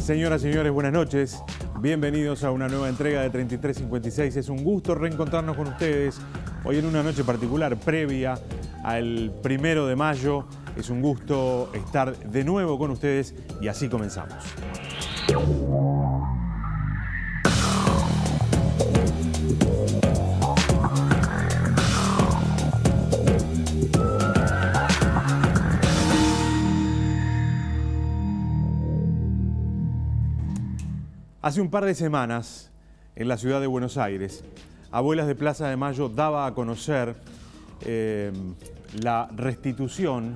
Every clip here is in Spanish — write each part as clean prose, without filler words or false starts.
Señoras y señores, buenas noches. Bienvenidos a una nueva entrega de 3356. Es un gusto reencontrarnos con ustedes hoy en una noche particular, previa al 1 de mayo. Es un gusto estar de nuevo con ustedes y así comenzamos. Hace un par de semanas, en la ciudad de Buenos Aires, Abuelas de Plaza de Mayo daba a conocer la restitución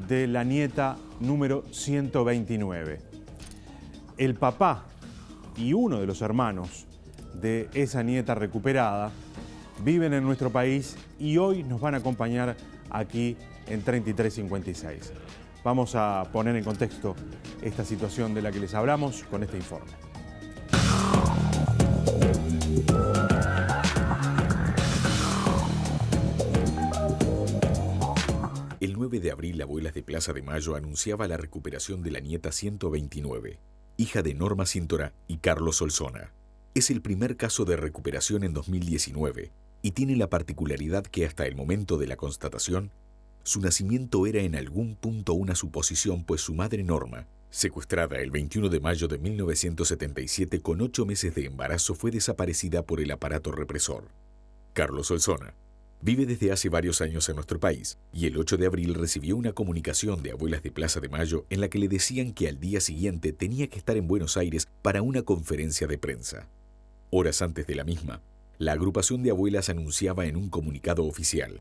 de la nieta número 129. El papá y uno de los hermanos de esa nieta recuperada viven en nuestro país y hoy nos van a acompañar aquí en 3356. Vamos a poner en contexto esta situación de la que les hablamos con este informe. El 9 de abril, Abuelas de Plaza de Mayo anunciaba la recuperación de la nieta 129, hija de Norma Cíntora y Carlos Solsona. Es el primer caso de recuperación en 2019 y tiene la particularidad que hasta el momento de la constatación, su nacimiento era en algún punto una suposición, pues su madre Norma, secuestrada el 21 de mayo de 1977 con 8 meses de embarazo, fue desaparecida por el aparato represor. Carlos Solsona vive desde hace varios años en nuestro país y el 8 de abril recibió una comunicación de Abuelas de Plaza de Mayo en la que le decían que al día siguiente tenía que estar en Buenos Aires para una conferencia de prensa. Horas antes de la misma, la agrupación de abuelas anunciaba en un comunicado oficial: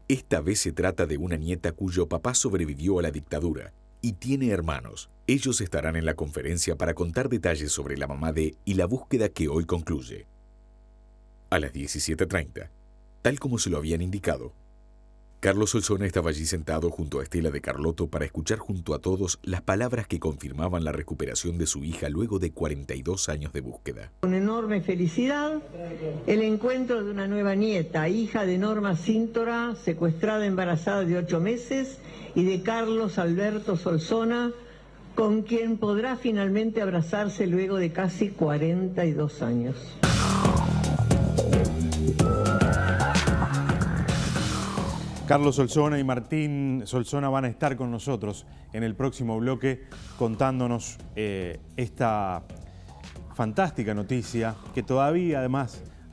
esta vez se trata de una nieta cuyo papá sobrevivió a la dictadura y tiene hermanos. Ellos estarán en la conferencia para contar detalles sobre la mamá de y la búsqueda que hoy concluye. A las 17:30, tal como se lo habían indicado, Carlos Solsona estaba allí sentado junto a Estela de Carlotto para escuchar junto a todos las palabras que confirmaban la recuperación de su hija luego de 42 años de búsqueda. Con enorme felicidad, el encuentro de una nueva nieta, hija de Norma Cíntora, secuestrada embarazada de 8 meses, y de Carlos Alberto Solsona, con quien podrá finalmente abrazarse luego de casi 42 años. Carlos Solsona y Martín Solsona van a estar con nosotros en el próximo bloque contándonos esta fantástica noticia a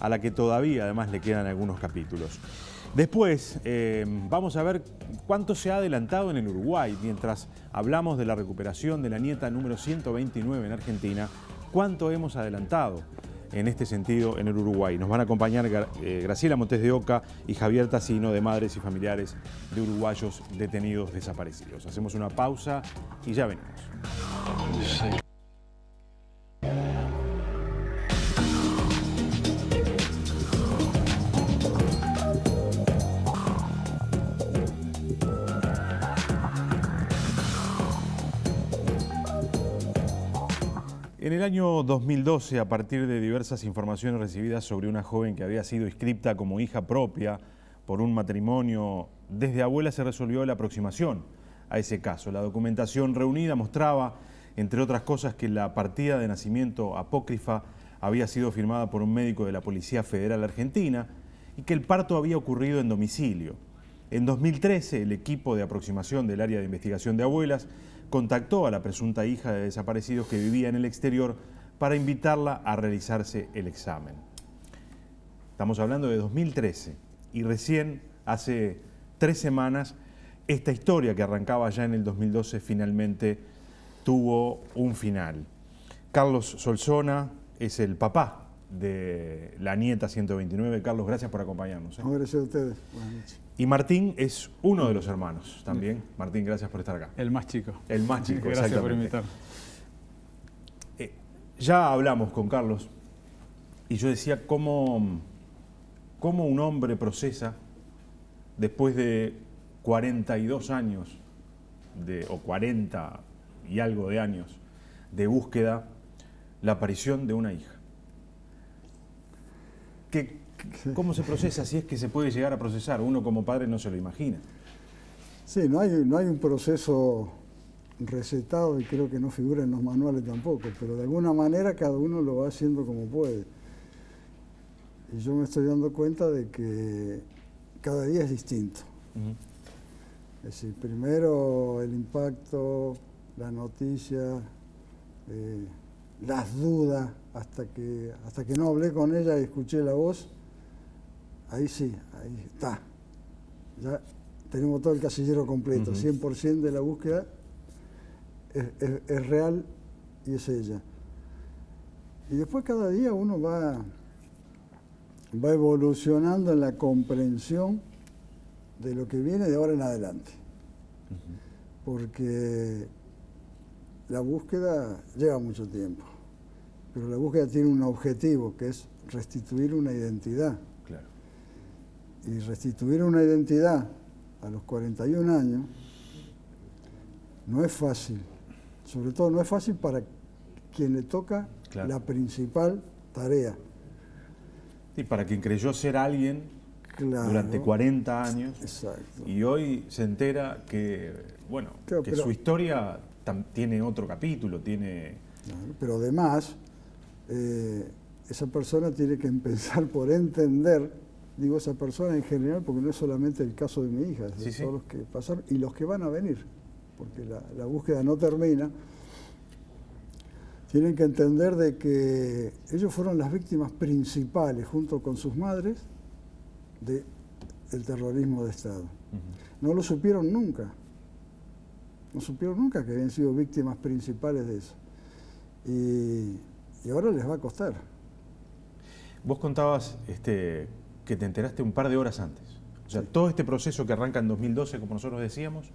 la que todavía además le quedan algunos capítulos. Después vamos a ver cuánto se ha adelantado en el Uruguay mientras hablamos de la recuperación de la nieta número 129 en Argentina. ¿Cuánto hemos adelantado en este sentido en el Uruguay? Nos van a acompañar Graciela Montes de Oca y Javier Tassino, de Madres y Familiares de Uruguayos Detenidos Desaparecidos. Hacemos una pausa y ya venimos. Sí. En el año 2012, a partir de diversas informaciones recibidas sobre una joven que había sido inscripta como hija propia por un matrimonio, desde Abuelas se resolvió la aproximación a ese caso. La documentación reunida mostraba, entre otras cosas, que la partida de nacimiento apócrifa había sido firmada por un médico de la Policía Federal Argentina y que el parto había ocurrido en domicilio. En 2013, el equipo de aproximación del área de investigación de Abuelas contactó a la presunta hija de desaparecidos que vivía en el exterior para invitarla a realizarse el examen. Estamos hablando de 2013 y recién hace 3 semanas esta historia que arrancaba ya en el 2012 finalmente tuvo un final. Carlos Solsona es el papá de la nieta 129. Carlos, gracias por acompañarnos. Gracias a ustedes. Buenas noches. Y Martín es uno de los hermanos también. Martín, gracias por estar acá. El más chico. El más chico, gracias por invitarme. Ya hablamos con Carlos y yo decía cómo un hombre procesa después de 42 años, o 40 y algo de años de búsqueda, la aparición de una hija. ¿Cómo se procesa? Si es que se puede llegar a procesar. Uno como padre no se lo imagina. Sí, no hay un proceso recetado y creo que no figura en los manuales tampoco, pero de alguna manera cada uno lo va haciendo como puede. Y yo me estoy dando cuenta de que cada día es distinto. Es decir, primero el impacto, la noticia, las dudas, hasta que no hablé con ella y escuché la voz, ahí sí, ahí está. Ya tenemos todo el casillero completo, 100% de la búsqueda es real y es ella. Y después cada día uno va evolucionando en la comprensión de lo que viene de ahora en adelante. Porque la búsqueda lleva mucho tiempo, pero la búsqueda tiene un objetivo, que es restituir una identidad. Claro. Y restituir una identidad a los 41 años no es fácil. Sobre todo no es fácil para quien le toca la principal tarea. Y para quien creyó ser alguien durante 40 años. Exacto. Y hoy se entera que, bueno, claro, que su historia tiene otro capítulo, tiene... Claro, pero además, esa persona tiene que empezar por entender, digo esa persona en general, porque no es solamente el caso de mi hija, es de todos los que pasaron y los que van a venir, porque la búsqueda no termina. Tienen que entender de que ellos fueron las víctimas principales, junto con sus madres, del terrorismo de Estado. No lo supieron nunca. No supieron nunca que habían sido víctimas principales de eso. Y ahora les va a costar. Vos contabas que te enteraste un par de horas antes. O sea, todo este proceso que arranca en 2012, como nosotros decíamos,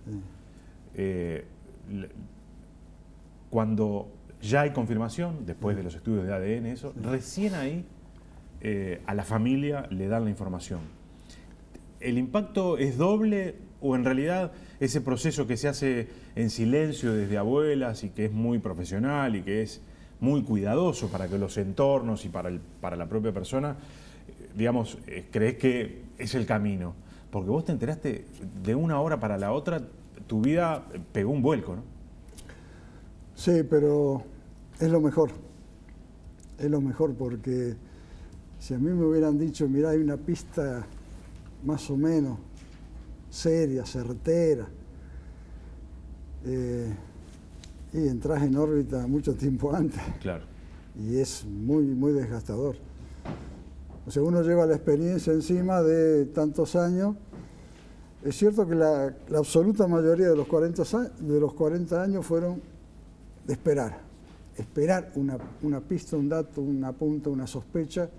cuando ya hay confirmación, después de los estudios de ADN, eso, recién ahí a la familia le dan la información. ¿El impacto es doble o en realidad ese proceso que se hace en silencio desde abuelas y que es muy profesional y que es muy cuidadoso para que los entornos y para la propia persona, digamos, crees que es el camino? Porque vos te enteraste de una hora para la otra, tu vida pegó un vuelco, ¿no? Sí, pero es lo mejor. Es lo mejor porque si a mí me hubieran dicho, mirá, hay una pista más o menos seria, certera, y entras en órbita mucho tiempo antes. Claro. Y es muy, muy desgastador. O sea, uno lleva la experiencia encima de tantos años. Es cierto que la absoluta mayoría de los 40 años fueron de esperar una pista, un dato, una punta, una sospecha,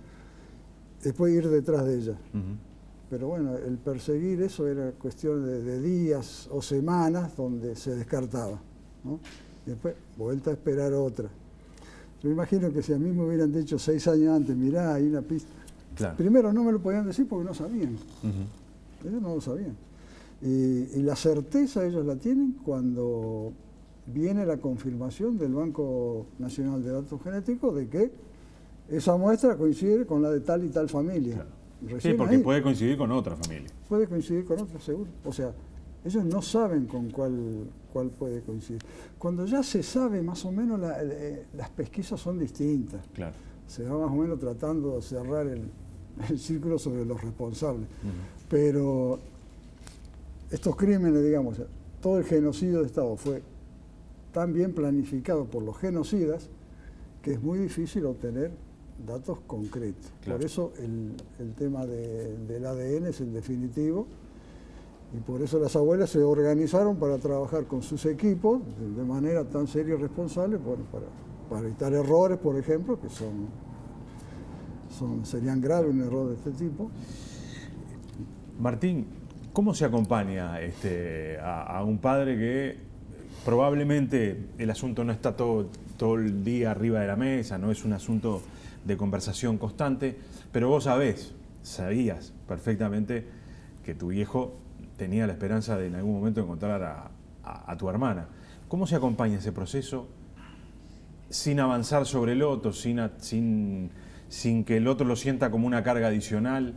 después ir detrás de ella. Pero bueno, el perseguir eso era cuestión de días o semanas donde se descartaba, ¿no? Y después, vuelta a esperar otra. Yo imagino que si a mí me hubieran dicho 6 años antes, mirá, hay una pista. Claro. Primero no me lo podían decir porque no sabían. Ellos no lo sabían. Y la certeza ellos la tienen cuando viene la confirmación del Banco Nacional de Datos Genéticos de que esa muestra coincide con la de tal y tal familia. Claro. Sí, porque ahí puede coincidir con otra familia. Puede coincidir con otra, seguro. O sea, ellos no saben con cuál puede coincidir. Cuando ya se sabe más o menos, las pesquisas son distintas. Claro. Se va más o menos tratando de cerrar el círculo sobre los responsables. Pero estos crímenes, digamos, todo el genocidio de Estado fue tan bien planificado por los genocidas que es muy difícil obtener datos concretos. Claro. Por eso el tema del ADN es el definitivo y por eso las abuelas se organizaron para trabajar con sus equipos de manera tan seria y responsable, bueno, para evitar errores, por ejemplo, que serían graves un error de este tipo. Martín, ¿cómo se acompaña a un padre que probablemente el asunto no está todo el día arriba de la mesa, no es un asunto de conversación constante, pero vos sabías perfectamente que tu viejo tenía la esperanza de en algún momento encontrar a tu hermana? ¿Cómo se acompaña ese proceso sin avanzar sobre el otro, sin que el otro lo sienta como una carga adicional,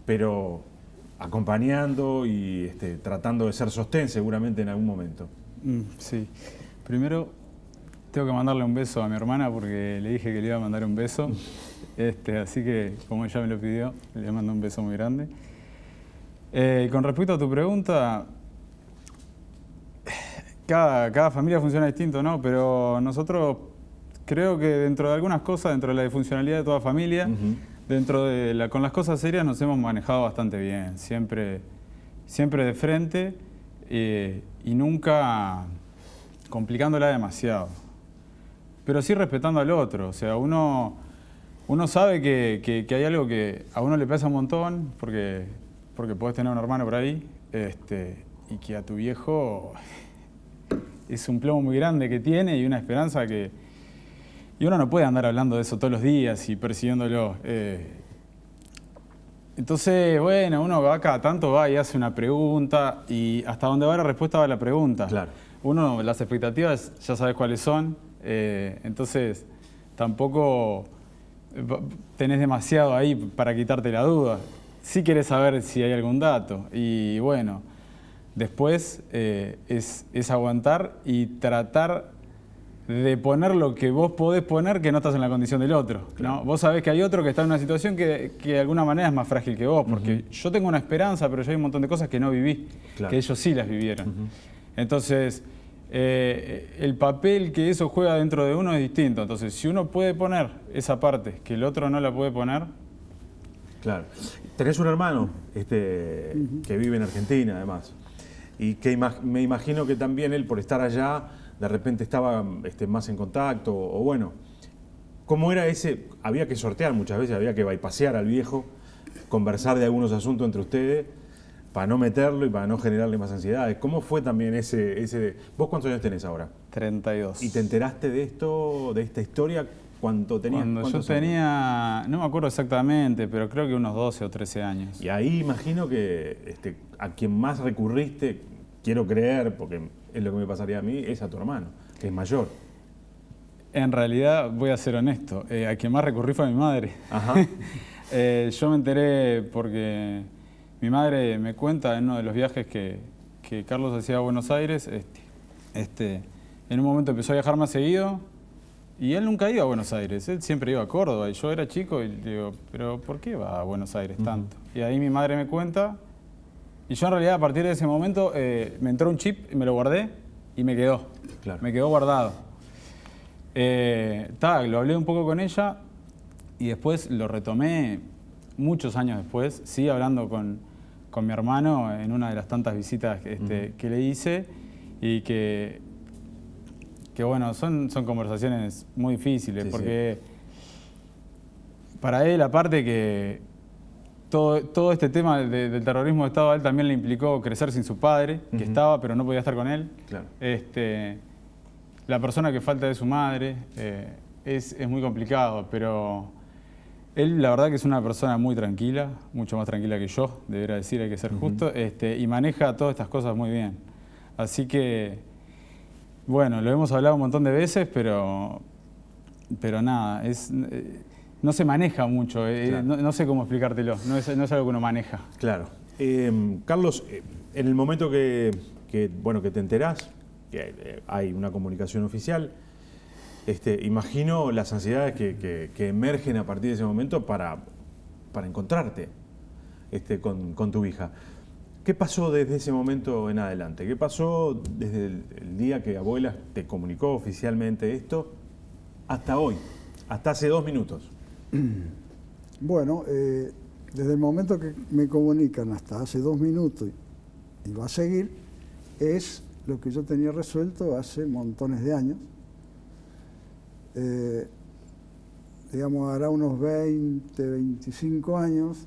pero acompañando y tratando de ser sostén seguramente en algún momento? Sí. Primero, tengo que mandarle un beso a mi hermana porque le dije que le iba a mandar un beso. Así que, como ella me lo pidió, le mando un beso muy grande. Con respecto a tu pregunta, cada familia funciona distinto, ¿no? Pero nosotros creo que dentro de algunas cosas, dentro de la disfuncionalidad de toda familia, con las cosas serias nos hemos manejado bastante bien. Siempre de frente y nunca complicándola demasiado. Pero sí respetando al otro. O sea, uno sabe que hay algo que a uno le pesa un montón, porque podés tener un hermano por ahí, y que a tu viejo es un plomo muy grande que tiene y una esperanza que... Y uno no puede andar hablando de eso todos los días y persiguiéndolo. Entonces, bueno, uno va cada tanto, va y hace una pregunta y hasta donde va la respuesta va la pregunta. Claro. Uno, las expectativas ya sabes cuáles son, entonces tampoco tenés demasiado ahí para quitarte la duda. Sí querés saber si hay algún dato y bueno, después es aguantar y tratar de poner lo que vos podés poner que no estás en la condición del otro, Claro. ¿no? Vos sabés que hay otro que está en una situación que de alguna manera es más frágil que vos, porque yo tengo una esperanza, pero yo hay un montón de cosas que no viví, Claro. que ellos sí las vivieron. Entonces, el papel que eso juega dentro de uno es distinto. Entonces, si uno puede poner esa parte que el otro no la puede poner... Claro. Tenés un hermano que vive en Argentina, además, y que me imagino que también él, por estar allá, de repente estaba más en contacto, o bueno, ¿cómo era ese? Había que sortear muchas veces, había que bypassear al viejo, conversar de algunos asuntos entre ustedes, para no meterlo y para no generarle más ansiedades. ¿Cómo fue también ese... ¿Vos cuántos años tenés ahora? 32. ¿Y te enteraste de esto, de esta historia, cuánto tenías? Cuando yo tenía, no me acuerdo exactamente, pero creo que unos 12 o 13 años. Y ahí imagino que a quien más recurriste, quiero creer, porque es lo que me pasaría a mí, es a tu hermano, que es mayor. En realidad, voy a ser honesto, a quien más recurrí fue a mi madre. Ajá. Yo me enteré porque mi madre me cuenta en uno de los viajes que Carlos hacía a Buenos Aires, en un momento empezó a viajar más seguido y él nunca iba a Buenos Aires, él siempre iba a Córdoba y yo era chico y le digo, pero ¿por qué va a Buenos Aires tanto? Y ahí mi madre me cuenta y yo en realidad a partir de ese momento me entró un chip y me lo guardé y me quedó, Claro. me quedó guardado. Lo hablé un poco con ella y después lo retomé muchos años después, sí, hablando con mi hermano en una de las tantas visitas que le hice y que bueno, son conversaciones muy difíciles, Sí, porque para él, aparte que todo este tema del terrorismo de Estado, a él también le implicó crecer sin su padre, que estaba pero no podía estar con él. Claro. La persona que falta de su madre, es muy complicado, pero él la verdad que es una persona muy tranquila, mucho más tranquila que yo, debería decir, hay que ser justo, y maneja todas estas cosas muy bien. Así que, bueno, lo hemos hablado un montón de veces, pero nada, no se maneja mucho, Claro. no sé cómo explicártelo, no es algo que uno maneja. Claro. Carlos, en el momento que te enterás, que hay una comunicación oficial, imagino las ansiedades que emergen a partir de ese momento para encontrarte con tu hija. ¿Qué pasó desde ese momento en adelante? ¿Qué pasó desde el día que abuela te comunicó oficialmente esto hasta hoy, hasta hace 2 minutos? Bueno, desde el momento que me comunican hasta hace 2 minutos y va a seguir, es lo que yo tenía resuelto hace montones de años. Digamos, hará unos 20, 25 años,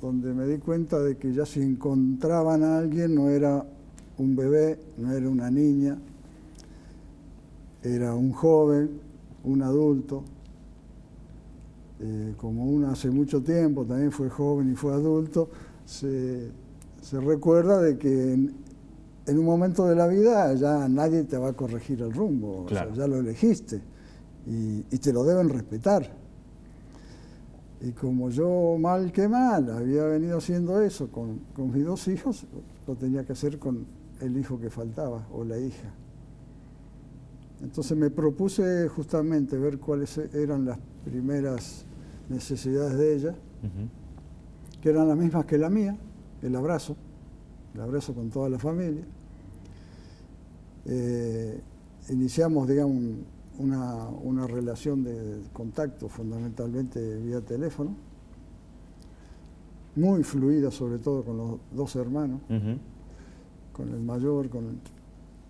donde me di cuenta de que ya si encontraban a alguien no era un bebé, no era una niña, era un joven, un adulto. Como uno hace mucho tiempo también fue joven y fue adulto, se recuerda de que en un momento de la vida ya nadie te va a corregir el rumbo, Claro. o sea, ya lo elegiste y te lo deben respetar. Y como yo mal que mal había venido haciendo eso con mis 2 hijos, lo tenía que hacer con el hijo que faltaba o la hija. Entonces me propuse justamente ver cuáles eran las primeras necesidades de ella, que eran las mismas que la mía, el abrazo con toda la familia. Iniciamos, digamos, una relación de contacto fundamentalmente vía teléfono, muy fluida, sobre todo con los dos hermanos, con el mayor,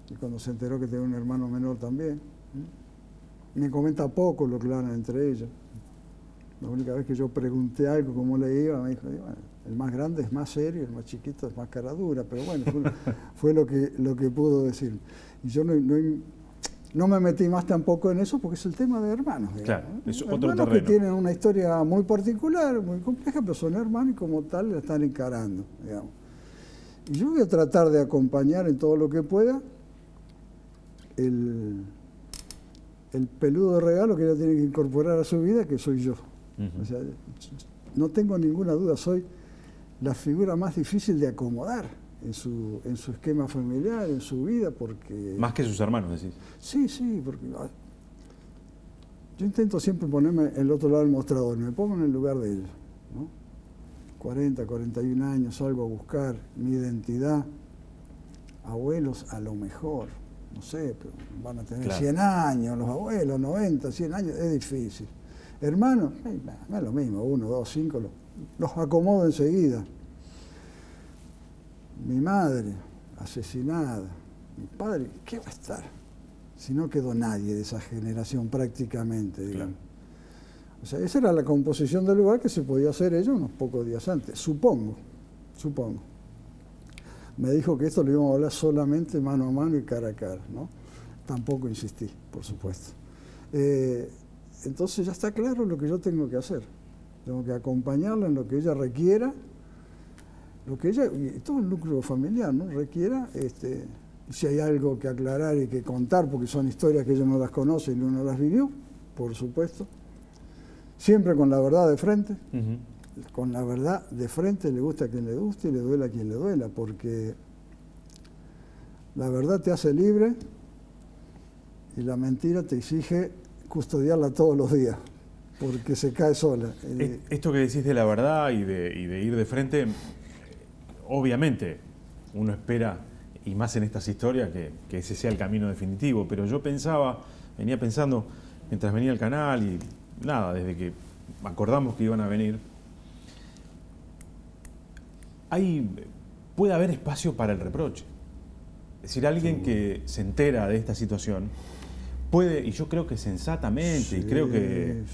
y cuando se enteró que tenía un hermano menor también. Me comenta poco lo que hablan entre ellos. La única vez que yo pregunté algo, cómo le iba, me dijo, bueno, el más grande es más serio, el más chiquito es más cara dura, pero bueno, fue lo que pudo decir. Y yo no me metí más tampoco en eso porque es el tema de hermanos. Claro, es otro hermanos terreno. que tienen una historia muy particular, muy compleja, pero son hermanos y como tal la están encarando, digamos. Y yo voy a tratar de acompañar en todo lo que pueda el peludo regalo que ella tiene que incorporar a su vida, que soy yo. O sea, no tengo ninguna duda, soy la figura más difícil de acomodar en su esquema familiar, en su vida, porque... Más que sus hermanos, decís. Sí, porque yo intento siempre ponerme en el otro lado del mostrador, me pongo en el lugar de ellos, ¿no? 40, 41 años, salgo a buscar mi identidad, abuelos a lo mejor, no sé, pero van a tener 100 años, los abuelos, 90, 100 años, es difícil. Hermanos, no es lo mismo, 1, 2, 5, los acomodo enseguida. Mi madre, asesinada, mi padre, ¿qué va a estar? Si no quedó nadie de esa generación prácticamente, digamos. Claro. O sea, esa era la composición del lugar que se podía hacer ella unos pocos días antes, supongo. Me dijo que esto lo íbamos a hablar solamente mano a mano y cara a cara, ¿no? Tampoco insistí, por supuesto. Entonces ya está claro lo que yo tengo que hacer. Tengo que acompañarla en lo que ella requiera, lo que ella, y todo el núcleo familiar, ¿no? Requiera, si hay algo que aclarar y que contar, porque son historias que ella no las conoce y uno las vivió, por supuesto. Siempre con la verdad de frente. Con la verdad de frente, le gusta a quien le guste y le duela a quien le duela, porque la verdad te hace libre y la mentira te exige custodiarla todos los días, porque se cae sola. Esto que decís de la verdad y de ir de frente, obviamente uno espera, y más en estas historias, que ese sea el camino definitivo, pero yo venía pensando, mientras venía al canal y nada, desde que acordamos que iban a venir, puede haber espacio para el reproche. Es decir, alguien que se entera de esta situación puede, y yo creo que sensatamente, y creo que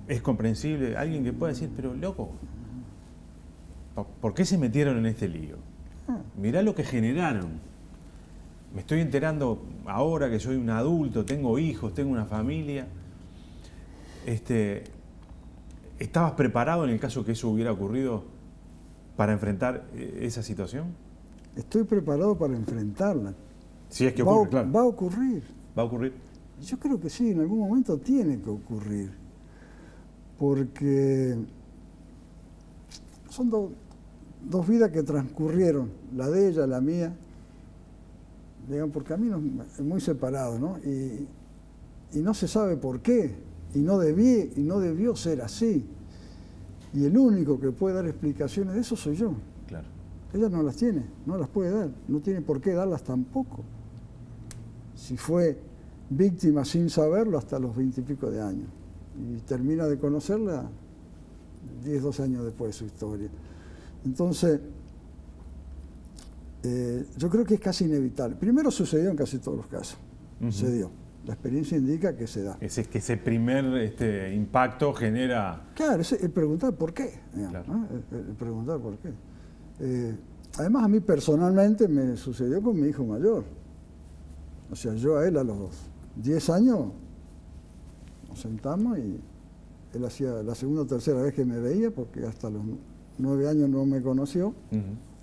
es comprensible, alguien que pueda decir, pero loco, ¿por qué se metieron en este lío? Mirá lo que generaron. Me estoy enterando ahora que soy un adulto, tengo hijos, tengo una familia. ¿Estabas preparado en el caso que eso hubiera ocurrido para enfrentar esa situación? Estoy preparado para enfrentarla. Si es que ocurre, claro. Va a ocurrir. ¿Va a ocurrir? Yo creo que sí, en algún momento tiene que ocurrir. Porque son dos vidas que transcurrieron, la de ella, la mía, digamos, por caminos muy separados, ¿no? Y no se sabe por qué, y no debió ser así. Y el único que puede dar explicaciones de eso soy yo. Claro. Ella no las tiene, no las puede dar, no tiene por qué darlas tampoco. Si fue víctima sin saberlo hasta los 20 y pico de años, y termina de conocerla 10, 12 años después de su historia. Entonces, yo creo que es casi inevitable. Primero sucedió en casi todos los casos, se dio. La experiencia indica que se da. Es que ese primer impacto genera... Claro, el preguntar por qué. Digamos, claro. ¿No? El preguntar por qué. Además, a mí personalmente me sucedió con mi hijo mayor. O sea, yo a él a los 10 años nos sentamos y él hacía la segunda o tercera vez que me veía, porque hasta los 9 años no me conoció,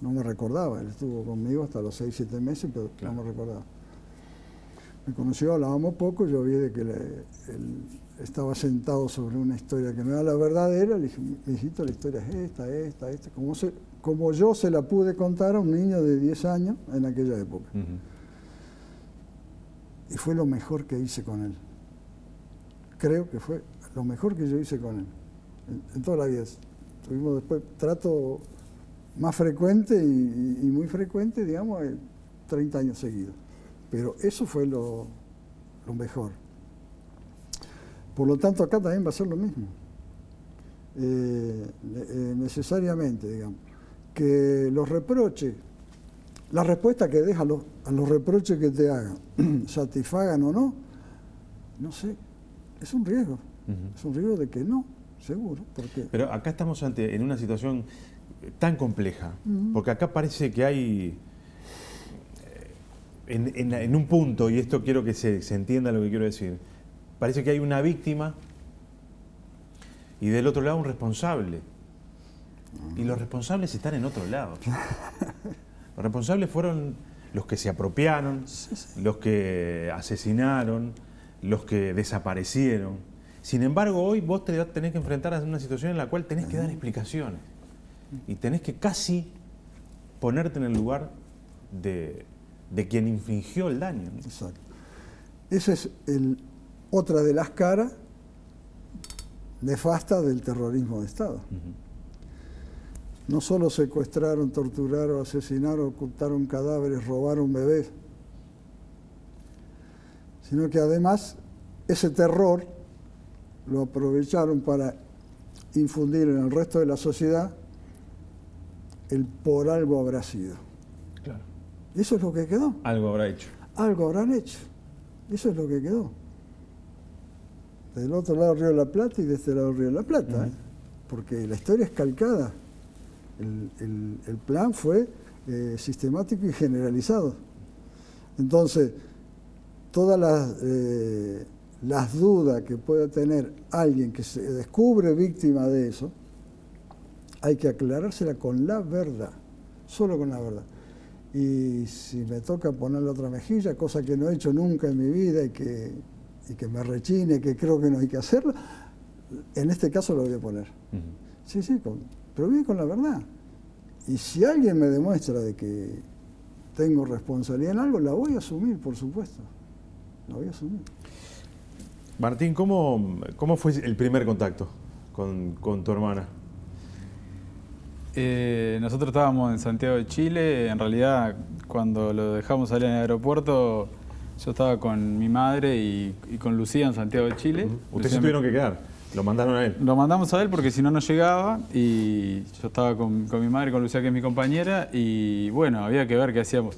no me recordaba. Él estuvo conmigo hasta los 6, 7 meses, pero claro, no me recordaba. Me conoció, hablábamos poco, yo vi de que él estaba sentado sobre una historia que no era la verdadera, le dije, hijito, la historia es esta, como yo se la pude contar a un niño de 10 años en aquella época. y fue lo mejor que hice con él. Creo que fue lo mejor que yo hice con él, en toda la vida. Tuvimos después trato más frecuente y muy frecuente, digamos, 30 años seguidos. Pero eso fue lo mejor. Por lo tanto, acá también va a ser lo mismo. Necesariamente, digamos, que los reproches, la respuesta que deja a los reproches que te hagan, satisfagan o no, no sé, es un riesgo. Es un riesgo de que no, seguro. Porque Pero acá estamos en una situación tan compleja, porque acá parece que hay, en un punto, y esto quiero que se entienda lo que quiero decir, parece que hay una víctima y del otro lado un responsable. Y los responsables están en otro lado. Los responsables fueron los que se apropiaron, los que asesinaron, los que desaparecieron. Sin embargo, hoy vos tenés que enfrentar a una situación en la cual tenés que dar explicaciones. Y tenés que casi ponerte en el lugar de quien infligió el daño, ¿no? Exacto. Esa es otra de las caras nefastas del terrorismo de Estado. No solo secuestraron, torturaron, asesinaron, ocultaron cadáveres, robaron bebés, sino que además ese terror lo aprovecharon para infundir en el resto de la sociedad el por algo habrá sido. Claro. Y eso es lo que quedó. Algo habrá hecho. Algo habrán hecho. Eso es lo que quedó. Del otro lado del Río de la Plata y de este lado del Río de la Plata. Porque la historia es calcada. El plan fue sistemático y generalizado. Entonces, todas las dudas que pueda tener alguien que se descubre víctima de eso, hay que aclarársela con la verdad, solo con la verdad. Y si me toca ponerle otra mejilla, cosa que no he hecho nunca en mi vida y que me rechine, que creo que no hay que hacerlo, en este caso lo voy a poner. Sí, pero bien con la verdad. Y si alguien me demuestra de que tengo responsabilidad en algo, la voy a asumir, por supuesto. La voy a asumir. Martín, ¿cómo fue el primer contacto con tu hermana? Nosotros estábamos en Santiago de Chile. En realidad, cuando lo dejamos salir en el aeropuerto, yo estaba con mi madre y con Lucía en Santiago de Chile. ¿Ustedes se tuvieron que quedar? ¿Lo mandaron a él? Lo mandamos a él porque si no, no llegaba. Y yo estaba con mi madre, con Lucía, que es mi compañera. Y bueno, había que ver qué hacíamos.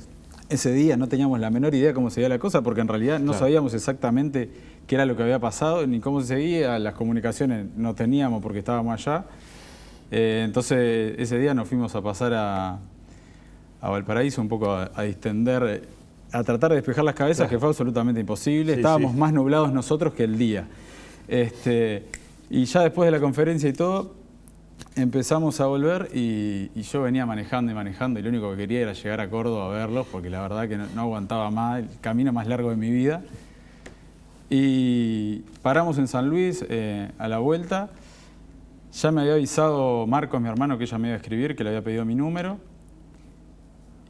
Ese día no teníamos la menor idea cómo seguía la cosa, porque en realidad no sabíamos exactamente qué era lo que había pasado, ni cómo se seguía. Las comunicaciones no teníamos porque estábamos allá. Entonces ese día nos fuimos a pasar a Valparaíso un poco a distender, a tratar de despejar las cabezas, que fue absolutamente imposible. Estábamos más nublados nosotros que el día. Y ya después de la conferencia y todo, empezamos a volver y yo venía manejando y lo único que quería era llegar a Córdoba a verlos, porque la verdad que no aguantaba más, el camino más largo de mi vida. Y paramos en San Luis a la vuelta. Ya me había avisado Marcos, mi hermano, que ella me iba a escribir, que le había pedido mi número.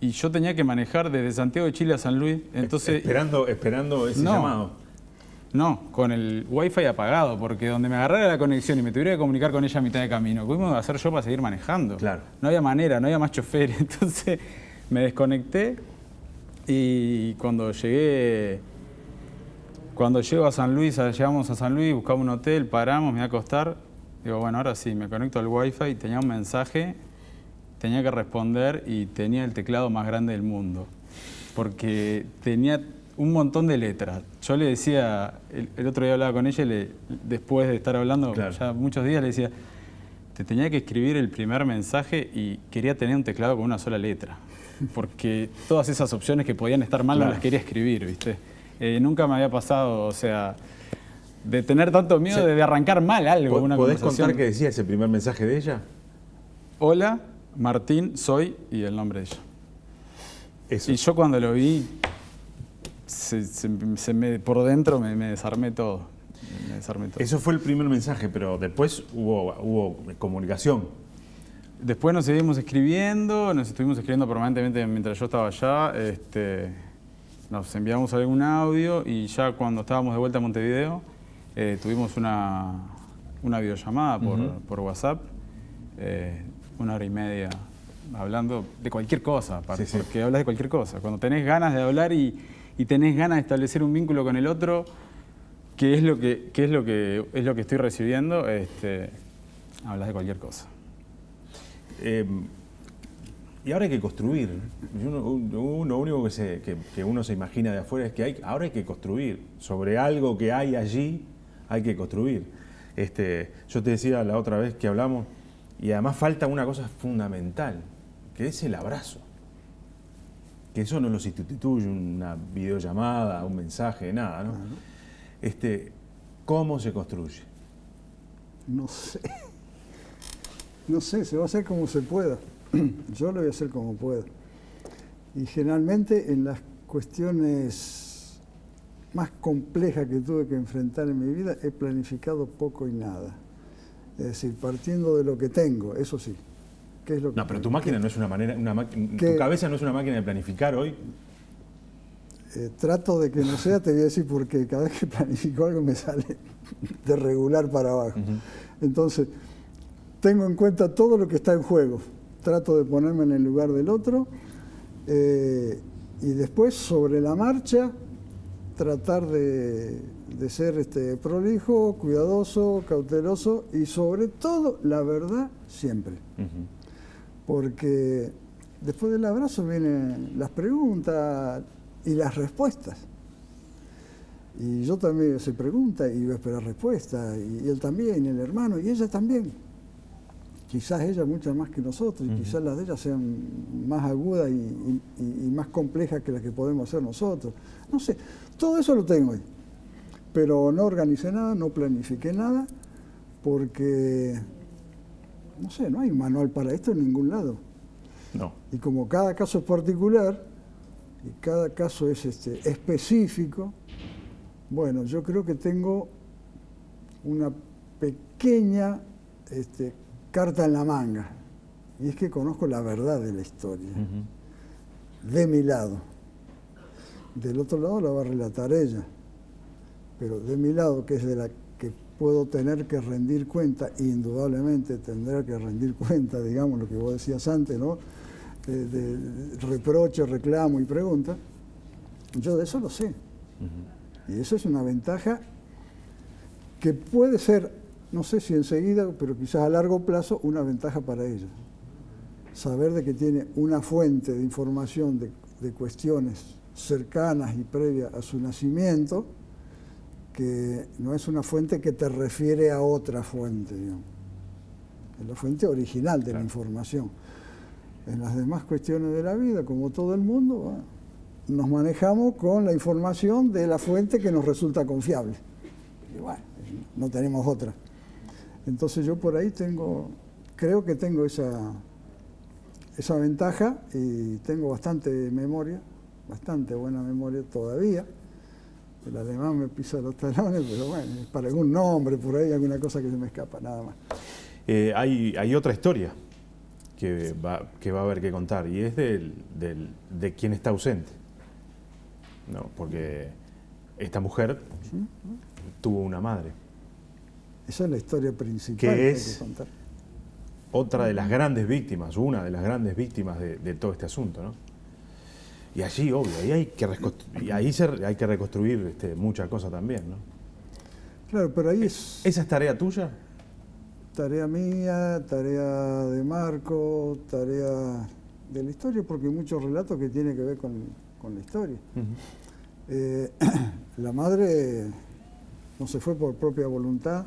Y yo tenía que manejar desde Santiago de Chile a San Luis. Entonces, esperando ese llamado. No, con el wifi apagado, porque donde me agarrara la conexión y me tuviera que comunicar con ella a mitad de camino, ¿cómo iba a hacer yo para seguir manejando? Claro. No había manera, no había más chofer. Entonces me desconecté y cuando llego a San Luis, llegamos a San Luis, buscamos un hotel, paramos, me voy a acostar. Digo, bueno, ahora sí, me conecto al wifi, tenía un mensaje, tenía que responder y tenía el teclado más grande del mundo, porque tenía un montón de letras. Yo le decía, el otro día hablaba con ella, después de estar hablando ya muchos días, le decía, te tenía que escribir el primer mensaje y quería tener un teclado con una sola letra, porque todas esas opciones que podían estar mal no las quería escribir, ¿viste? Nunca me había pasado, o sea, de tener tanto miedo de arrancar mal algo. ¿Podés contar qué decía ese primer mensaje de ella? Hola, Martín, soy, y el nombre de ella. Eso. Y yo cuando lo vi, por dentro me desarmé todo. Eso fue el primer mensaje, pero después hubo comunicación. Después nos estuvimos escribiendo permanentemente mientras yo estaba allá. nos enviamos algún audio y ya cuando estábamos de vuelta a Montevideo tuvimos una videollamada por WhatsApp, 1 hora y media, hablando de cualquier cosa, porque hablas de cualquier cosa. Cuando tenés ganas de hablar y tenés ganas de establecer un vínculo con el otro, que es lo que estoy recibiendo, hablas de cualquier cosa. Y ahora hay que construir. Lo único que uno se imagina de afuera es que ahora hay que construir. Sobre algo que hay allí, hay que construir. Yo te decía la otra vez que hablamos, y además falta una cosa fundamental, que es el abrazo. Que eso no lo sustituye una videollamada, un mensaje, nada, ¿no? ¿Cómo se construye? No sé. No sé, se va a hacer como se pueda. Yo lo voy a hacer como pueda. Y generalmente en las cuestiones más complejas que tuve que enfrentar en mi vida, he planificado poco y nada. Es decir, partiendo de lo que tengo, eso sí. ¿Qué es lo que no, pero tu máquina no es una manera, tu cabeza no es una máquina de planificar hoy. Trato de que no sea, te voy a decir, porque cada vez que planifico algo me sale de regular para abajo. Entonces, tengo en cuenta todo lo que está en juego. Trato de ponerme en el lugar del otro y después, sobre la marcha, tratar de ser prolijo, cuidadoso, cauteloso y sobre todo la verdad siempre. Porque después del abrazo vienen las preguntas y las respuestas. Y yo también se pregunta y voy a esperar respuesta, y él también, y el hermano, y ella también. Quizás ella muchas más que nosotros, y quizás las de ella sean más agudas y más complejas que las que podemos hacer nosotros. No sé, todo eso lo tengo hoy. Pero no organicé nada, no planifiqué nada, porque, no sé, no hay manual para esto en ningún lado. No. Y como cada caso es particular, y cada caso es específico, bueno, yo creo que tengo una pequeña carta en la manga, y es que conozco la verdad de la historia, de mi lado. Del otro lado la va a relatar ella, pero de mi lado, que es de la que puedo tener que rendir cuenta, indudablemente tendré que rendir cuenta, digamos, lo que vos decías antes, ¿no? De reproche, reclamo y pregunta, yo de eso lo sé. Y eso es una ventaja que puede ser, no sé si enseguida, pero quizás a largo plazo, una ventaja para ellos. Saber de que tiene una fuente de información de cuestiones cercanas y previas a su nacimiento, que no es una fuente que te refiere a otra fuente, digamos. Es la fuente original de la información. En las demás cuestiones de la vida, como todo el mundo, bueno, nos manejamos con la información de la fuente que nos resulta confiable. Y bueno, no tenemos otra. Entonces yo por ahí creo que tengo esa ventaja y tengo bastante memoria, bastante buena memoria todavía. El alemán me pisa los talones, pero bueno, es para algún nombre por ahí, alguna cosa que se me escapa, nada más. Hay otra historia que va a haber que contar, y es de quien está ausente. No, porque esta mujer tuvo una madre. Esa es la historia principal que es hay que contar. Otra de las grandes víctimas, una de las grandes víctimas de todo este asunto, ¿no? Y allí, obvio, ahí hay que reconstruir muchas cosas también, ¿no? Claro, pero ahí es... ¿Esa es tarea tuya? Tarea mía, tarea de Marco, tarea de la historia, porque hay muchos relatos que tienen que ver con la historia. La madre no se fue por propia voluntad,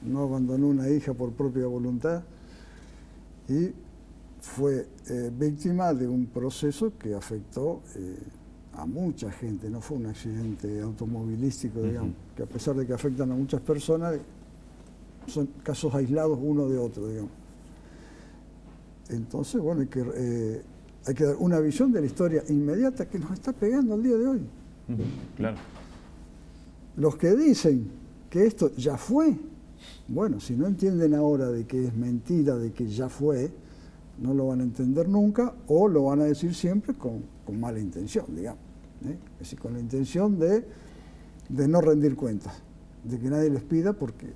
no abandonó una hija por propia voluntad y fue víctima de un proceso que afectó a mucha gente. No fue un accidente automovilístico, digamos, que a pesar de que afectan a muchas personas, son casos aislados uno de otro, digamos. Entonces, bueno, hay que dar una visión de la historia inmediata que nos está pegando al día de hoy. Claro. Los que dicen que esto ya fue, bueno, si no entienden ahora de que es mentira, de que ya fue, no lo van a entender nunca o lo van a decir siempre con mala intención, digamos. Es decir, con la intención de no rendir cuentas, de que nadie les pida porque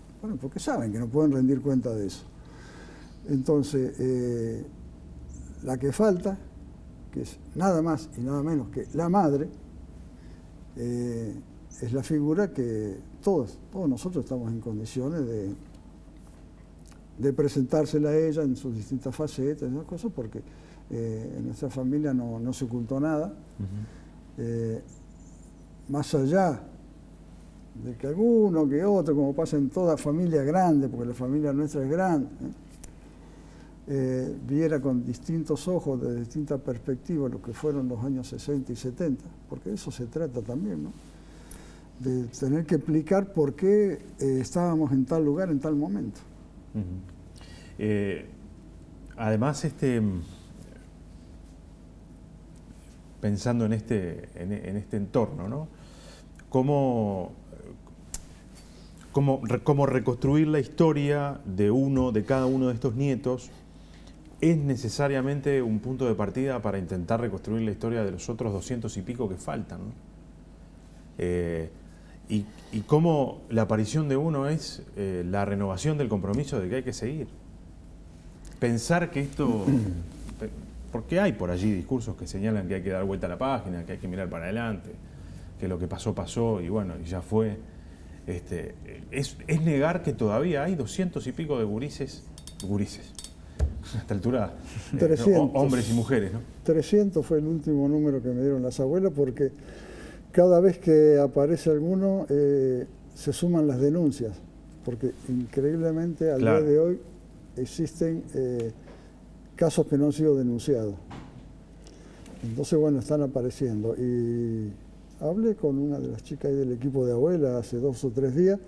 saben que no pueden rendir cuenta de eso. Entonces, la que falta, que es nada más y nada menos que la madre, es la figura que todos nosotros estamos en condiciones de presentársela a ella en sus distintas facetas, esas cosas, porque en nuestra familia no se ocultó nada. Más allá de que alguno que otro, como pasa en toda familia grande, porque la familia nuestra es grande, viera con distintos ojos, de distintas perspectivas, lo que fueron los años 60 y 70, porque de eso se trata también, ¿no? De tener que explicar por qué estábamos en tal lugar en tal momento. Además, pensando en este entorno, ¿no? ¿Cómo reconstruir la historia de cada uno de estos nietos es necesariamente un punto de partida para intentar reconstruir la historia de los otros 200 y pico que faltan, ¿no? Y cómo la aparición de uno es la renovación del compromiso de que hay que seguir. Pensar que esto... Porque hay por allí discursos que señalan que hay que dar vuelta a la página, que hay que mirar para adelante, que lo que pasó, pasó y bueno, y ya fue. Es negar que todavía hay 200 y pico de gurises, a esta altura, 300, hombres y mujeres, ¿no? 300 fue el último número que me dieron las abuelas, porque cada vez que aparece alguno se suman las denuncias, porque increíblemente al día de hoy existen casos que no han sido denunciados. Entonces, bueno, están apareciendo. Y hablé con una de las chicas ahí del equipo de abuela hace 2 o 3 días.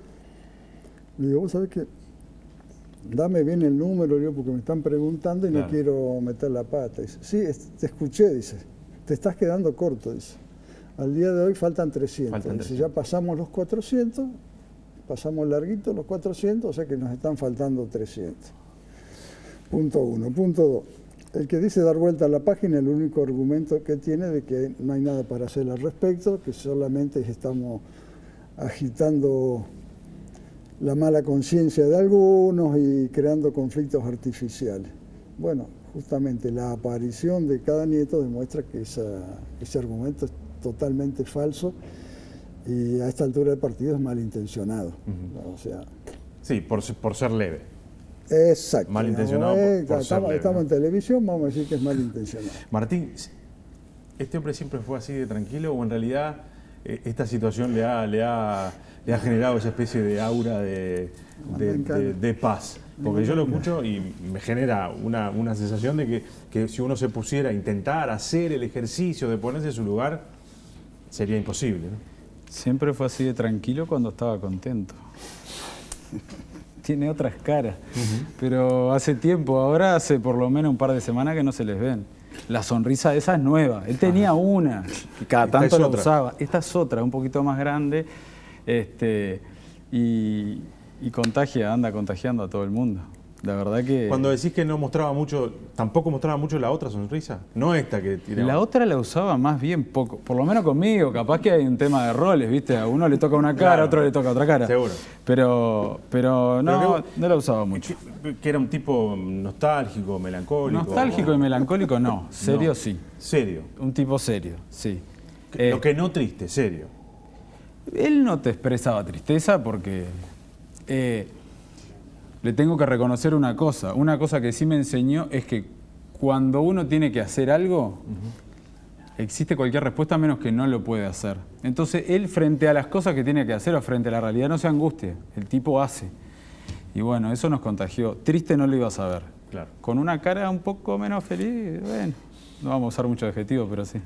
Le digo, vos sabés que dame bien el número, yo, porque me están preguntando y no quiero meter la pata. Dice, sí, te escuché, dice, te estás quedando corto, dice. Al día de hoy faltan 300. Dice, ya pasamos los 400, pasamos larguito los 400, o sea que nos están faltando 300. Punto 1. Punto 2. El que dice dar vuelta a la página, el único argumento que tiene de que no hay nada para hacer al respecto, que solamente estamos agitando la mala conciencia de algunos y creando conflictos artificiales. Bueno, justamente la aparición de cada nieto demuestra que ese argumento es totalmente falso y a esta altura del partido es malintencionado. O sea, sí, por ser leve. Exacto. Malintencionado por ser leve, estamos en televisión, vamos a decir que es malintencionado. Martín, ¿este hombre siempre fue así de tranquilo o en realidad esta situación le ha generado esa especie de aura de paz? Porque yo lo escucho y me genera una sensación de que si uno se pusiera a intentar hacer el ejercicio de ponerse en su lugar, sería imposible, ¿no? Siempre fue así de tranquilo cuando estaba contento. Tiene otras caras, pero hace tiempo, ahora hace por lo menos un par de semanas que no se les ven. La sonrisa esa es nueva. Él tenía una, que cada tanto la usaba. Esta es otra, un poquito más grande, y anda contagiando a todo el mundo. La verdad que... Cuando decís que no mostraba mucho, tampoco mostraba mucho la otra sonrisa, no esta que tiraba. La otra la usaba más bien poco, por lo menos conmigo, capaz que hay un tema de roles, ¿viste? A uno le toca una cara, a otro le toca otra cara. Seguro. Pero no la usaba mucho. Que era un tipo nostálgico, melancólico. Nostálgico y melancólico no, serio sí. ¿Serio? Un tipo serio, sí. Lo que no triste, serio. Él no te expresaba tristeza porque... le tengo que reconocer una cosa que sí me enseñó es que cuando uno tiene que hacer algo, existe cualquier respuesta menos que no lo puede hacer. Entonces él frente a las cosas que tiene que hacer o frente a la realidad no se angustia, el tipo hace. Y bueno, eso nos contagió. Triste no lo ibas a ver. Claro. Con una cara un poco menos feliz, bueno, no vamos a usar mucho adjetivo, pero sí.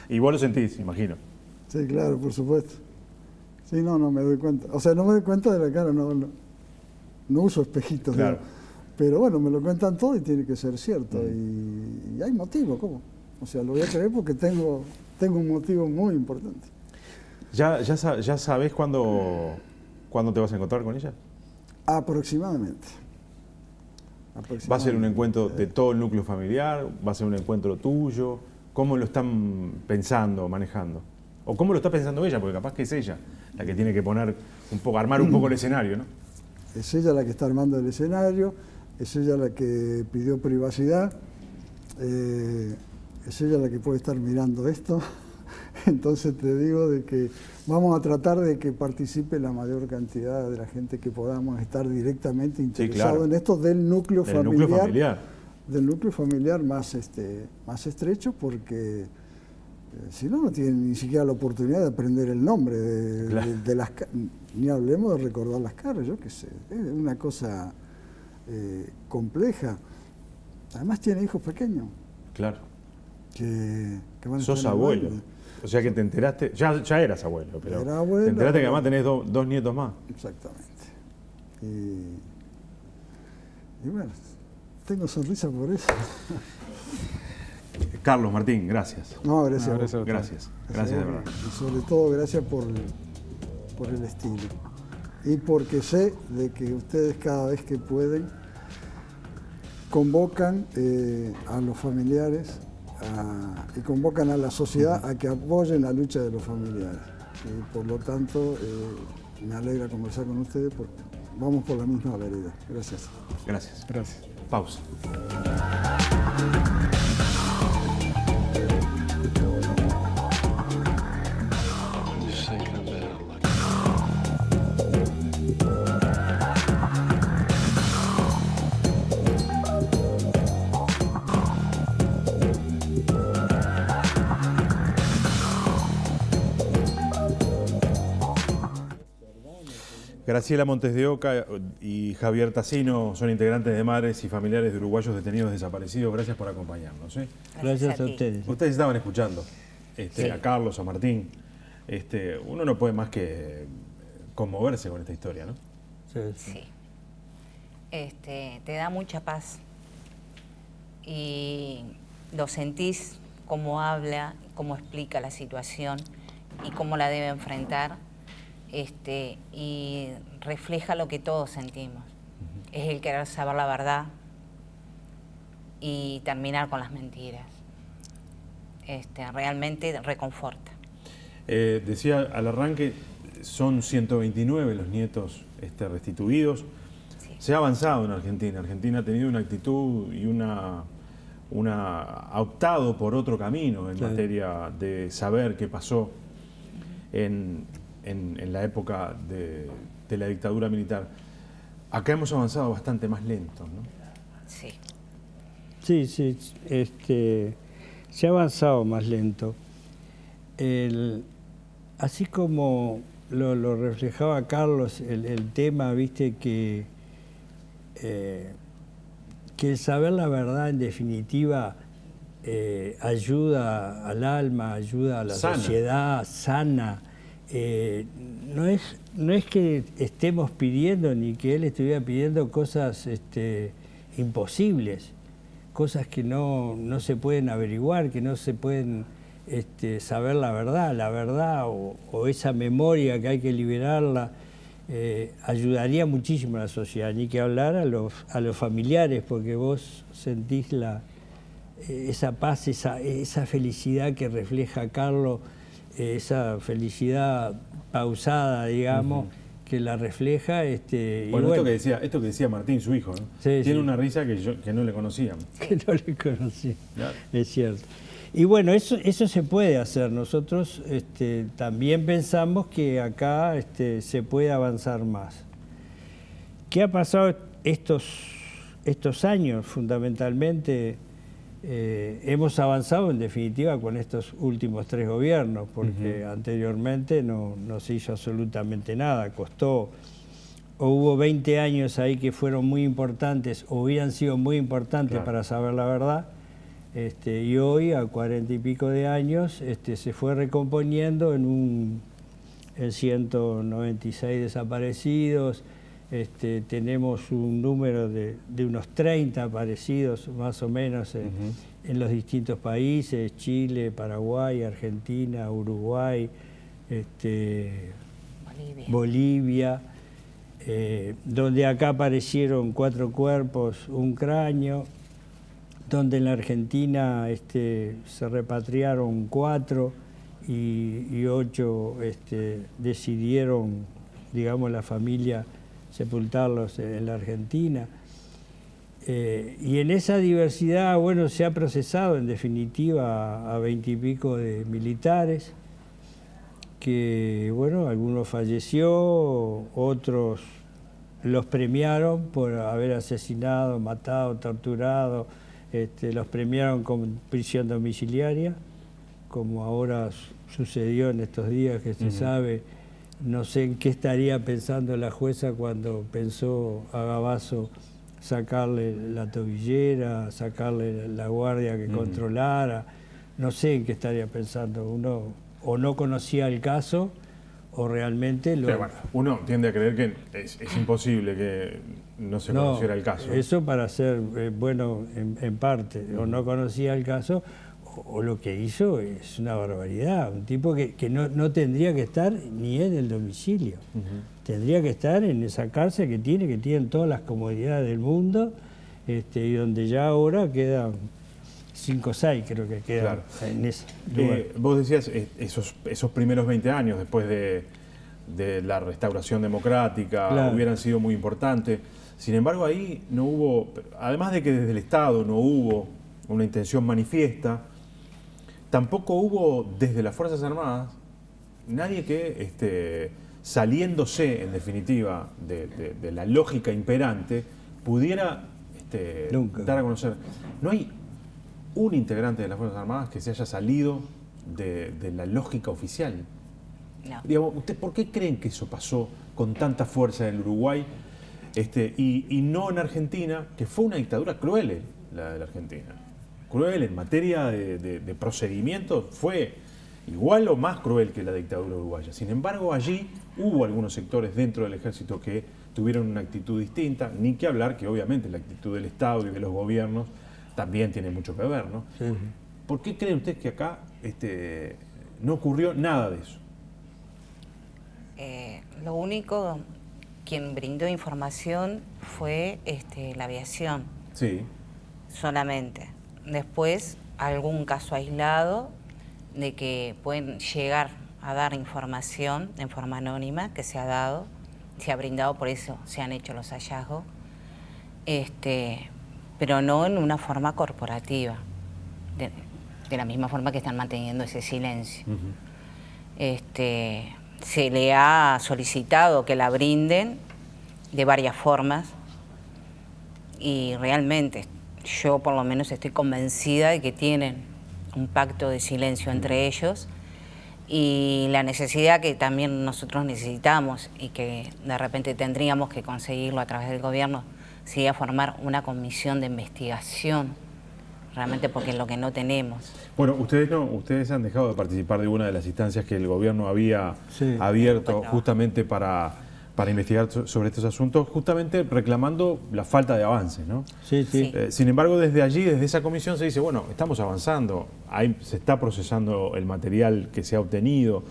Y vos lo sentís, imagino. Sí, claro, por supuesto. Sí, no me doy cuenta. O sea, no me doy cuenta de la cara, no uso espejitos, claro. Pero bueno, me lo cuentan todo y tiene que ser cierto. Y hay motivo, ¿cómo? O sea, lo voy a creer porque tengo un motivo muy importante. ¿Ya sabés cuándo te vas a encontrar con ella? Aproximadamente. ¿Va a ser un encuentro de todo el núcleo familiar? ¿Va a ser un encuentro tuyo? ¿Cómo lo están pensando, manejando? ¿O cómo lo está pensando ella? Porque capaz que es ella la que tiene que poner un poco, armar un poco el escenario, ¿no? Es ella la que está armando el escenario, es ella la que pidió privacidad, es ella la que puede estar mirando esto. Entonces te digo de que vamos a tratar de que participe la mayor cantidad de la gente que podamos estar directamente interesado claro. en esto del núcleo Del familiar. núcleo familiar. Del núcleo familiar más estrecho, porque si no, no tienen ni siquiera la oportunidad de aprender el nombre de las ni hablemos de recordar las caras, yo qué sé, es una cosa compleja. Además tiene hijos pequeños. Claro. Que van a Sos estar abuelo. hablando. O sea que te enteraste, ya eras abuelo, pero Era abuelo, te enteraste que además tenés dos nietos más. Exactamente. Y bueno, tengo sonrisa por eso. Carlos, Martín, gracias. No, gracias. No, gracias a usted. Gracias, gracias de verdad. Y sobre todo gracias por el estilo. Y porque sé de que ustedes cada vez que pueden convocan a los familiares y convocan a la sociedad a que apoyen la lucha de los familiares. Y por lo tanto, me alegra conversar con ustedes porque vamos por la misma vereda. Gracias. Gracias. Gracias. Pausa. Graciela Montes de Oca y Javier Tassino son integrantes de Madres y Familiares de Uruguayos Detenidos Desaparecidos. Gracias por acompañarnos. Gracias a ustedes. Ustedes estaban escuchando Sí. a Carlos, a Martín. Uno no puede más que conmoverse con esta historia, ¿no? Sí. Te da mucha paz y lo sentís cómo habla, cómo explica la situación y cómo la debe enfrentar. Y refleja lo que todos sentimos. Es el querer saber la verdad y terminar con las mentiras. Realmente reconforta. Decía al arranque, son 129 los nietos restituidos. Sí. Se ha avanzado en Argentina. Argentina ha tenido una actitud y ha optado por otro camino en materia de saber qué pasó en la época de la dictadura militar. Acá hemos avanzado bastante más lento, ¿no? Sí. Sí, se ha avanzado más lento. Así como lo reflejaba Carlos, el tema, viste, que el saber la verdad en definitiva ayuda al alma, ayuda a la sociedad, sana. No es que estemos pidiendo ni que él estuviera pidiendo cosas imposibles, cosas que no se pueden averiguar, que no se pueden saber la verdad o esa memoria que hay que liberarla, ayudaría muchísimo a la sociedad, ni que hablar a los familiares, porque vos sentís esa paz, esa felicidad que refleja Carlos, esa felicidad pausada, digamos, que la refleja. Bueno, esto que decía Martín, su hijo, ¿no? Sí, tiene una risa que no le conocíamos. Que no le conocí, Claro. es cierto. Y bueno, eso se puede hacer. Nosotros también pensamos que acá se puede avanzar más. ¿Qué ha pasado estos años? Fundamentalmente, hemos avanzado en definitiva con estos últimos 3 gobiernos, porque anteriormente no se hizo absolutamente nada, costó, o hubo 20 años ahí que fueron muy importantes, o hubieran sido muy importantes para saber la verdad, y hoy, a 40 y pico de años, se fue recomponiendo en 196 desaparecidos. Tenemos un número de unos 30 aparecidos más o menos en los distintos países, Chile, Paraguay, Argentina, Uruguay, Bolivia, donde acá aparecieron 4 cuerpos, un cráneo, donde en la Argentina se repatriaron 4 y 8 decidieron, digamos, la familia sepultarlos en la Argentina. Y en esa diversidad, bueno, se ha procesado en definitiva a 20 y pico de militares, que, bueno, algunos falleció, otros los premiaron por haber asesinado, matado, torturado, los premiaron con prisión domiciliaria, como ahora sucedió en estos días que se sabe. No sé en qué estaría pensando la jueza cuando pensó a Gabazo sacarle la tobillera, sacarle la guardia que controlara. No sé en qué estaría pensando. Uno o no conocía el caso o realmente lo... Pero bueno, uno tiende a creer que es imposible que no se conociera el caso. Eso para ser bueno en parte. O no conocía el caso o lo que hizo es una barbaridad. Un tipo que no tendría que estar ni en el domicilio. Tendría que estar en esa cárcel que tienen todas las comodidades del mundo, y donde ya ahora quedan 5 o 6, creo que quedan en ese lugar. Vos decías esos primeros 20 años después de la restauración democrática hubieran sido muy importantes. Sin embargo, ahí no hubo, además de que desde el Estado no hubo una intención manifiesta, tampoco hubo desde las Fuerzas Armadas nadie que, saliéndose en definitiva de la lógica imperante, pudiera dar a conocer. No hay un integrante de las Fuerzas Armadas que se haya salido de la lógica oficial. No. Digamos, ¿por qué creen que eso pasó con tanta fuerza en el Uruguay y no en Argentina, que fue una dictadura cruel, la de la Argentina? Cruel en materia de procedimientos, fue igual o más cruel que la dictadura uruguaya. Sin embargo, allí hubo algunos sectores dentro del ejército que tuvieron una actitud distinta, ni que hablar que obviamente la actitud del Estado y de los gobiernos también tiene mucho que ver, ¿no? Sí. ¿Por qué creen ustedes que acá no ocurrió nada de eso? Lo único, quien brindó información fue la aviación. Sí. Solamente. Después, algún caso aislado de que pueden llegar a dar información en forma anónima que se ha dado, se ha brindado, por eso se han hecho los hallazgos, pero no en una forma corporativa, de la misma forma que están manteniendo ese silencio. Se le ha solicitado que la brinden de varias formas y realmente yo por lo menos estoy convencida de que tienen un pacto de silencio entre ellos y la necesidad que también nosotros necesitamos y que de repente tendríamos que conseguirlo a través del gobierno sería formar una comisión de investigación, realmente porque es lo que no tenemos. Bueno, ustedes han dejado de participar de una de las instancias que el gobierno había abierto justamente para investigar sobre estos asuntos, justamente reclamando la falta de avances, ¿no? Sí. Sin embargo, desde allí, desde esa comisión se dice, bueno, estamos avanzando, ahí se está procesando el material que se ha obtenido.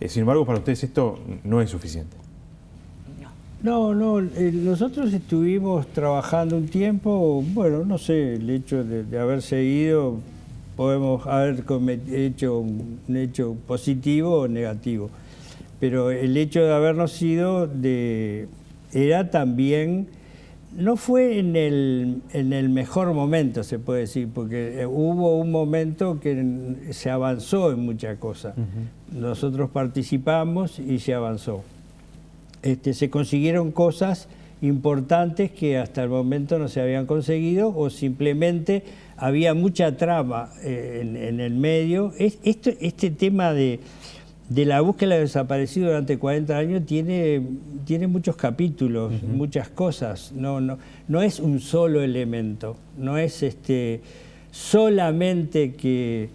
Sin embargo, para ustedes esto no es suficiente. No, nosotros estuvimos trabajando un tiempo, bueno, no sé, el hecho de haber seguido, podemos haber hecho un hecho positivo o negativo, pero el hecho de habernos ido era también, no fue en el mejor momento, se puede decir, porque hubo un momento que se avanzó en muchas cosas. Nosotros participamos y se avanzó. Se consiguieron cosas importantes que hasta el momento no se habían conseguido o simplemente había mucha trama en el medio. Este tema de la búsqueda de desaparecidos durante 40 años tiene muchos capítulos, muchas cosas. No es un solo elemento, no es solamente que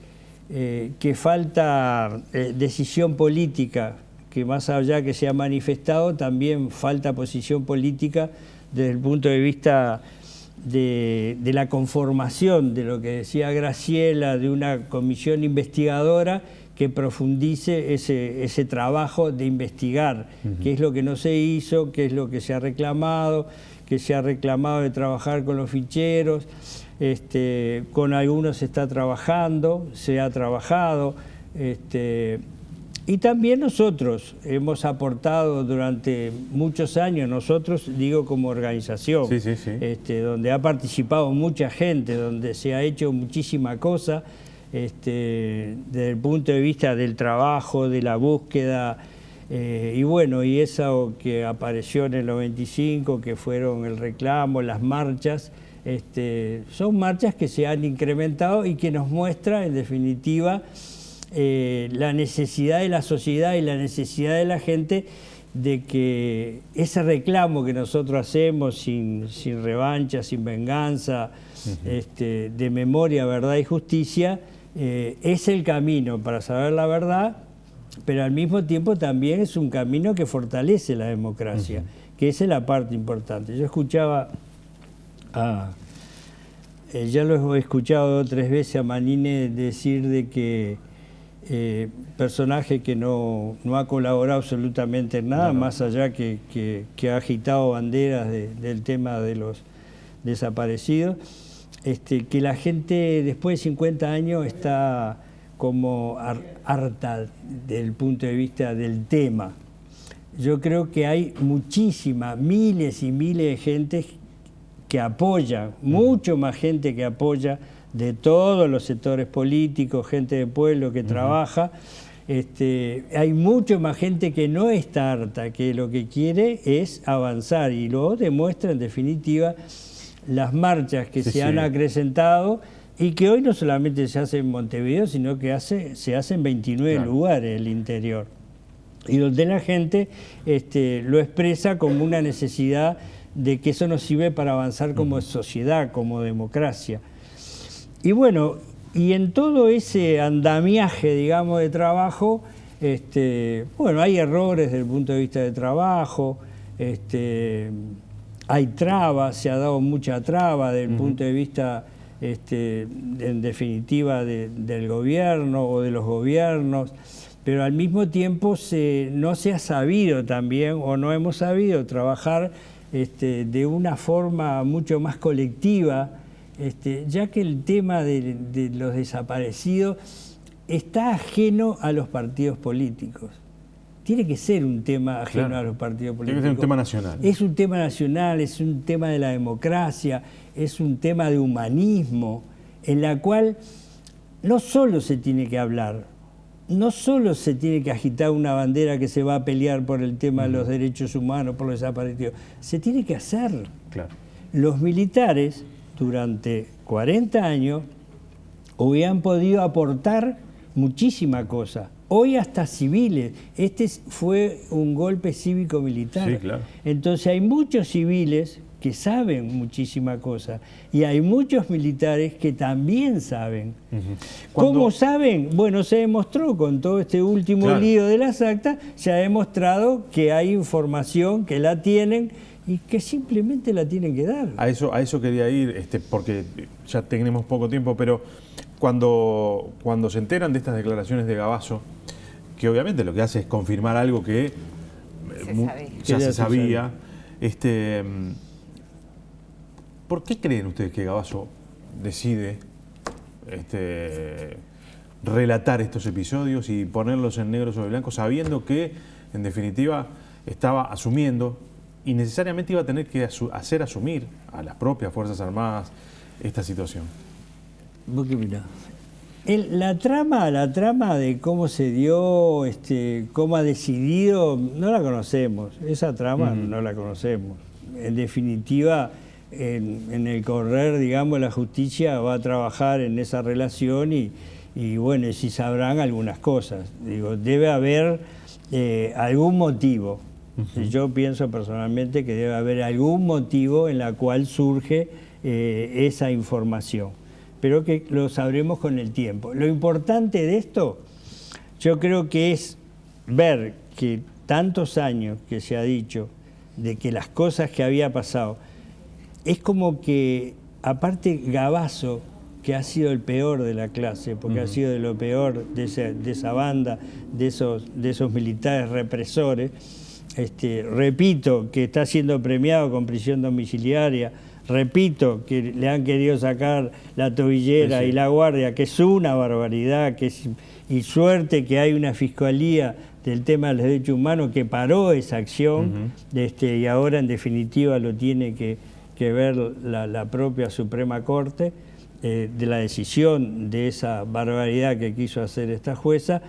falta decisión política, que más allá que se ha manifestado, también falta posición política desde el punto de vista de la conformación de lo que decía Graciela, de una comisión investigadora que profundice ese trabajo de investigar qué es lo que no se hizo, qué es lo que se ha reclamado, que se ha reclamado de trabajar con los ficheros. Con algunos se está trabajando, se ha trabajado. Y también nosotros hemos aportado durante muchos años, nosotros digo como organización, donde ha participado mucha gente, donde se ha hecho muchísima cosa, desde el punto de vista del trabajo, de la búsqueda, y bueno, y eso que apareció en el 95, que fueron el reclamo, las marchas, son marchas que se han incrementado y que nos muestra, en definitiva, la necesidad de la sociedad y la necesidad de la gente de que ese reclamo que nosotros hacemos sin revancha, sin venganza, de memoria, verdad y justicia, es el camino para saber la verdad, pero al mismo tiempo también es un camino que fortalece la democracia, que esa es la parte importante. Yo escuchaba, ya lo he escuchado 3 veces a Manini decir de que personaje que no ha colaborado absolutamente en nada, más allá que ha agitado banderas del tema de los desaparecidos, que la gente después de 50 años está como harta del punto de vista del tema. Yo creo que hay miles y miles de gente que apoya, mucho más gente que apoya, de todos los sectores políticos, gente de pueblo que trabaja. Hay mucho más gente que no está harta, que lo que quiere es avanzar, y lo demuestra en definitiva las marchas que se han acrecentado, y que hoy no solamente se hace en Montevideo, sino que se hace en 29 lugares en el interior, y donde la gente lo expresa como una necesidad de que eso nos sirve para avanzar como sociedad, como democracia. Y bueno, y en todo ese andamiaje, digamos, de trabajo, bueno, hay errores desde el punto de vista de trabajo, hay trabas, se ha dado mucha traba desde el punto de vista, en definitiva, del gobierno o de los gobiernos, pero al mismo tiempo no se ha sabido también, o no hemos sabido trabajar de una forma mucho más colectiva, ya que el tema de los desaparecidos está ajeno a los partidos políticos. Tiene que ser un tema ajeno a los partidos políticos. Tiene que ser un tema nacional. Es un tema nacional, es un tema de la democracia, es un tema de humanismo, en la cual no solo se tiene que hablar, no solo se tiene que agitar una bandera que se va a pelear por el tema de los derechos humanos, por los desaparecidos, se tiene que hacer. Claro. Los militares, durante 40 años, hubieran podido aportar muchísima cosa. Hoy hasta civiles. Fue un golpe cívico-militar. Sí, claro. Entonces hay muchos civiles que saben muchísima cosa, y hay muchos militares que también saben. ¿Cómo saben? Bueno, se demostró con todo este último lío de las actas, se ha demostrado que hay información, que la tienen, y que simplemente la tienen que dar. A eso quería ir, porque ya tenemos poco tiempo, pero cuando se enteran de estas declaraciones de Gavazo, que obviamente lo que hace es confirmar algo que ya se sabía, ¿por qué creen ustedes que Gavazo decide relatar estos episodios y ponerlos en negro sobre blanco, sabiendo que, en definitiva, estaba asumiendo y necesariamente iba a tener que hacer asumir a las propias Fuerzas Armadas esta situación? ¿Vos qué mirá? La trama de cómo se dio, cómo ha decidido, no la conocemos. Esa trama no la conocemos. En definitiva, en el correr, digamos, la justicia va a trabajar en esa relación y bueno, sí sabrán algunas cosas. Digo, debe haber algún motivo. Yo pienso personalmente que debe haber algún motivo en la cual surge esa información, pero que lo sabremos con el tiempo. Lo importante de esto, yo creo que es ver que tantos años que se ha dicho de que las cosas que había pasado, es como que, aparte Gavazo, que ha sido el peor de la clase, porque ha sido de lo peor de esa banda, de esos militares represores. Repito que está siendo premiado con prisión domiciliaria, repito que le han querido sacar la tobillera y la guardia, que es una barbaridad, y suerte que hay una fiscalía del tema de los derechos humanos que paró esa acción, y ahora en definitiva lo tiene que ver la propia Suprema Corte, de la decisión de esa barbaridad que quiso hacer esta jueza.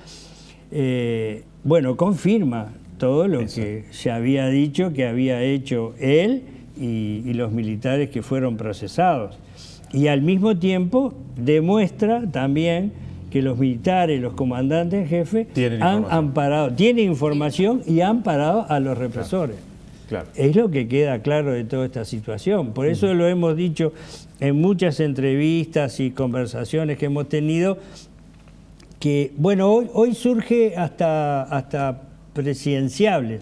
Bueno, confirma todo lo que se había dicho que había hecho él y los militares que fueron procesados. Y al mismo tiempo demuestra también que los militares, los comandantes en jefe, tienen información y han parado a los represores. Claro. Es lo que queda claro de toda esta situación. Por eso lo hemos dicho en muchas entrevistas y conversaciones que hemos tenido, que bueno, hoy surge hasta presidenciables,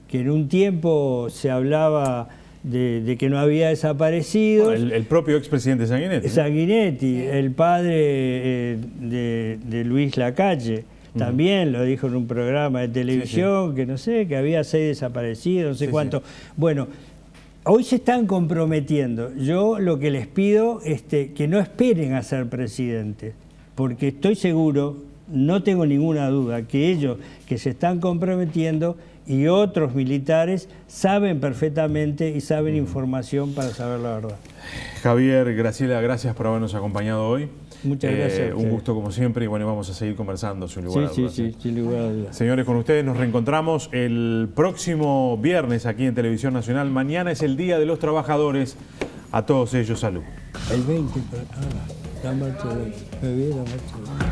que en un tiempo se hablaba de que no había desaparecido. El propio expresidente Sanguinetti. Sanguinetti, el padre de Luis Lacalle, también lo dijo en un programa de televisión, que no sé, que había 6 desaparecidos, no sé cuánto. Bueno, hoy se están comprometiendo. Yo lo que les pido es que no esperen a ser presidentes, porque estoy seguro, no tengo ninguna duda, que ellos que se están comprometiendo y otros militares saben perfectamente y saben información para saber la verdad. Javier, Graciela, gracias por habernos acompañado hoy. Muchas gracias. Un gusto como siempre y bueno, vamos a seguir conversando sin lugar a dudas. Sí, sin lugar a dudas. Señores, con ustedes nos reencontramos el próximo viernes aquí en Televisión Nacional. Mañana es el Día de los Trabajadores. A todos ellos, salud. El 20, la marcha, me vi la marcha.